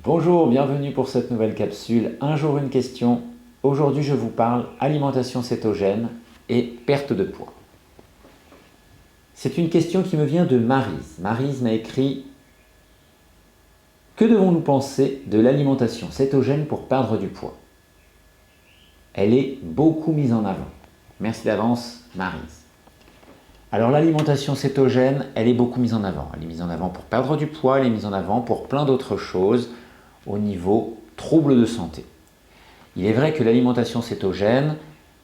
Bonjour, bienvenue pour cette nouvelle capsule. Un jour une question. Aujourd'hui je vous parle alimentation cétogène et perte de poids. C'est une question qui me vient de Maryse. Maryse m'a écrit: que devons-nous penser de l'alimentation cétogène pour perdre du poids? Elle est beaucoup mise en avant. Merci d'avance Maryse. Alors l'alimentation cétogène, elle est beaucoup mise en avant. Elle est mise en avant pour perdre du poids, elle est mise en avant pour plein d'autres choses au niveau troubles de santé. Il est vrai que l'alimentation cétogène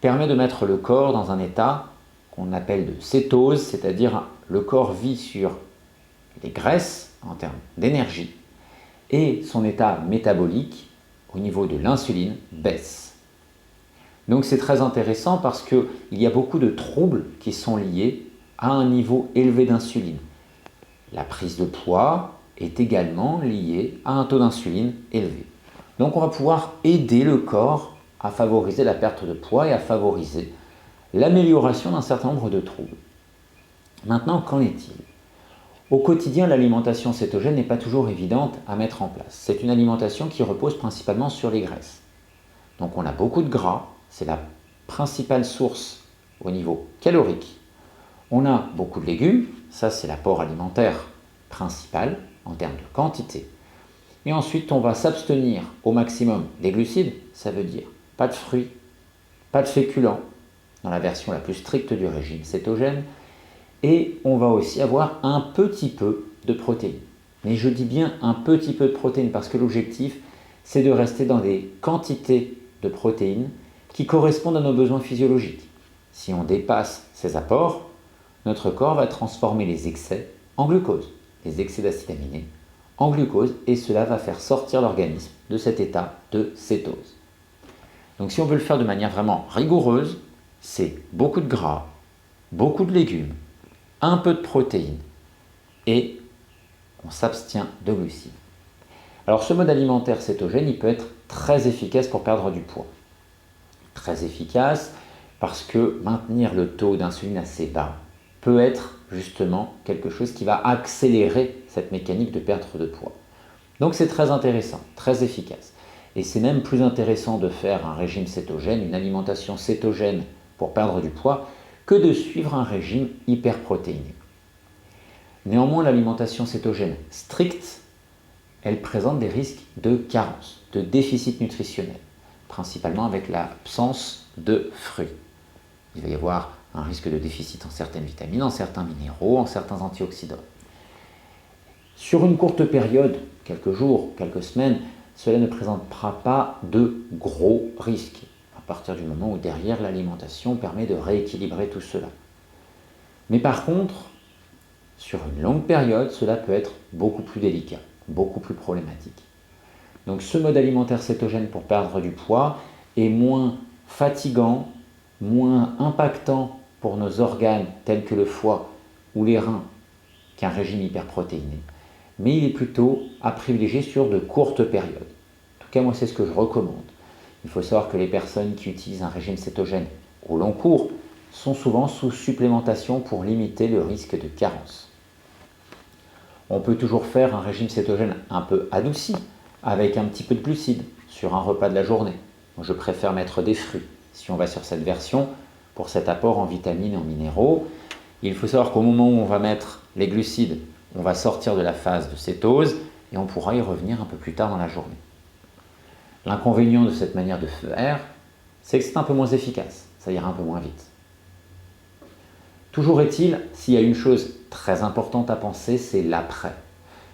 permet de mettre le corps dans un état qu'on appelle de cétose, c'est-à-dire le corps vit sur les graisses en termes d'énergie et son état métabolique au niveau de l'insuline baisse. Donc c'est très intéressant parce qu'il y a beaucoup de troubles qui sont liés à un niveau élevé d'insuline. La prise de poids est également liée à un taux d'insuline élevé. Donc on va pouvoir aider le corps à favoriser la perte de poids et à favoriser l'amélioration d'un certain nombre de troubles. Maintenant, qu'en est-il? Au quotidien, l'alimentation cétogène n'est pas toujours évidente à mettre en place. C'est une alimentation qui repose principalement sur les graisses. Donc on a beaucoup de gras, c'est la principale source au niveau calorique. On a beaucoup de légumes, ça c'est l'apport alimentaire principal en termes de quantité. Et ensuite on va s'abstenir au maximum des glucides, ça veut dire pas de fruits, pas de féculents, dans la version la plus stricte du régime cétogène, et on va aussi avoir un petit peu de protéines. Mais je dis bien un petit peu de protéines parce que l'objectif c'est de rester dans des quantités de protéines qui correspondent à nos besoins physiologiques. Si on dépasse ces apports, notre corps va transformer les excès en glucose, les excès d'acides aminés en glucose, et cela va faire sortir l'organisme de cet état de cétose. Donc si on veut le faire de manière vraiment rigoureuse, c'est beaucoup de gras, beaucoup de légumes, un peu de protéines et on s'abstient de glucides. Alors ce mode alimentaire cétogène, il peut être très efficace pour perdre du poids. Très efficace parce que maintenir le taux d'insuline assez bas peut être justement quelque chose qui va accélérer cette mécanique de perte de poids. Donc c'est très intéressant, très efficace. Et c'est même plus intéressant de faire un régime cétogène, une alimentation cétogène pour perdre du poids, que de suivre un régime hyperprotéiné. Néanmoins, l'alimentation cétogène stricte, elle présente des risques de carence, de déficit nutritionnel, principalement avec l'absence de fruits. Il va y avoir un risque de déficit en certaines vitamines, en certains minéraux, en certains antioxydants. Sur une courte période, quelques jours, quelques semaines, cela ne présentera pas de gros risques, à partir du moment où derrière l'alimentation permet de rééquilibrer tout cela. Mais par contre, sur une longue période, cela peut être beaucoup plus délicat, beaucoup plus problématique. Donc ce mode alimentaire cétogène pour perdre du poids est moins fatigant, moins impactant pour nos organes tels que le foie ou les reins qu'un régime hyperprotéiné. Mais il est plutôt à privilégier sur de courtes périodes. En tout cas, moi, c'est ce que je recommande. Il faut savoir que les personnes qui utilisent un régime cétogène au long cours sont souvent sous supplémentation pour limiter le risque de carence. On peut toujours faire un régime cétogène un peu adouci, avec un petit peu de glucides sur un repas de la journée. Moi, je préfère mettre des fruits. Si on va sur cette version, pour cet apport en vitamines et en minéraux, il faut savoir qu'au moment où on va mettre les glucides, on va sortir de la phase de cétose et on pourra y revenir un peu plus tard dans la journée. L'inconvénient de cette manière de faire, c'est que c'est un peu moins efficace, ça ira un peu moins vite. Toujours est-il, s'il y a une chose très importante à penser, c'est l'après.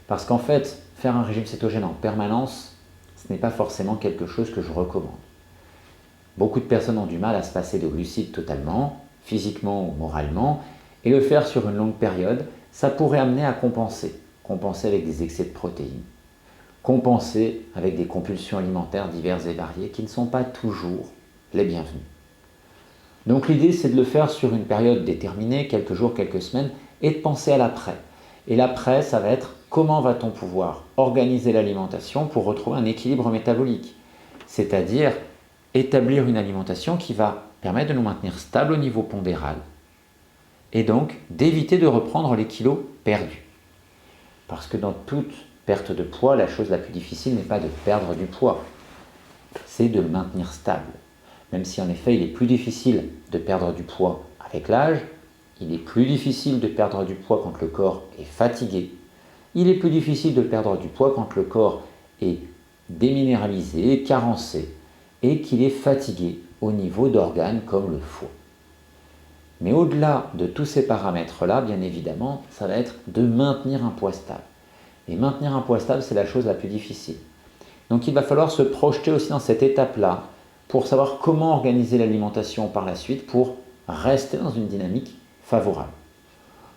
Parce qu'en fait, faire un régime cétogène en permanence, ce n'est pas forcément quelque chose que je recommande. Beaucoup de personnes ont du mal à se passer de glucides totalement, physiquement ou moralement, et le faire sur une longue période, ça pourrait amener à compenser avec des excès de protéines, compenser avec des compulsions alimentaires diverses et variées qui ne sont pas toujours les bienvenues. Donc l'idée, c'est de le faire sur une période déterminée, quelques jours, quelques semaines, et de penser à l'après. Et l'après, ça va être comment va-t-on pouvoir organiser l'alimentation pour retrouver un équilibre métabolique, c'est-à-dire établir une alimentation qui va permettre de nous maintenir stables au niveau pondéral et donc d'éviter de reprendre les kilos perdus. Parce que dans toute perte de poids, la chose la plus difficile n'est pas de perdre du poids, c'est de le maintenir stable. Même si en effet il est plus difficile de perdre du poids avec l'âge, il est plus difficile de perdre du poids quand le corps est fatigué, il est plus difficile de perdre du poids quand le corps est déminéralisé, carencé et qu'il est fatigué au niveau d'organes comme le foie. Mais au-delà de tous ces paramètres-là, bien évidemment, ça va être de maintenir un poids stable. Et maintenir un poids stable, c'est la chose la plus difficile. Donc il va falloir se projeter aussi dans cette étape-là pour savoir comment organiser l'alimentation par la suite pour rester dans une dynamique favorable.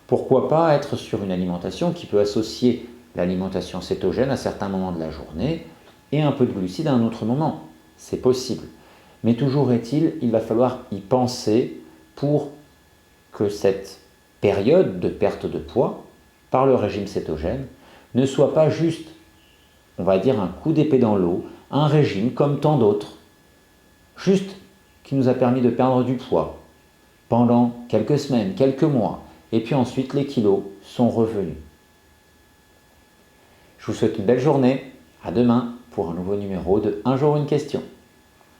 Pourquoi pas être sur une alimentation qui peut associer l'alimentation cétogène à certains moments de la journée et un peu de glucides à un autre moment. C'est possible. Mais toujours est-il, il va falloir y penser pour que cette période de perte de poids par le régime cétogène ne soit pas juste, on va dire, un coup d'épée dans l'eau, un régime comme tant d'autres, juste qui nous a permis de perdre du poids pendant quelques semaines, quelques mois, et puis ensuite les kilos sont revenus. Je vous souhaite une belle journée, à demain pour un nouveau numéro de Un jour une question.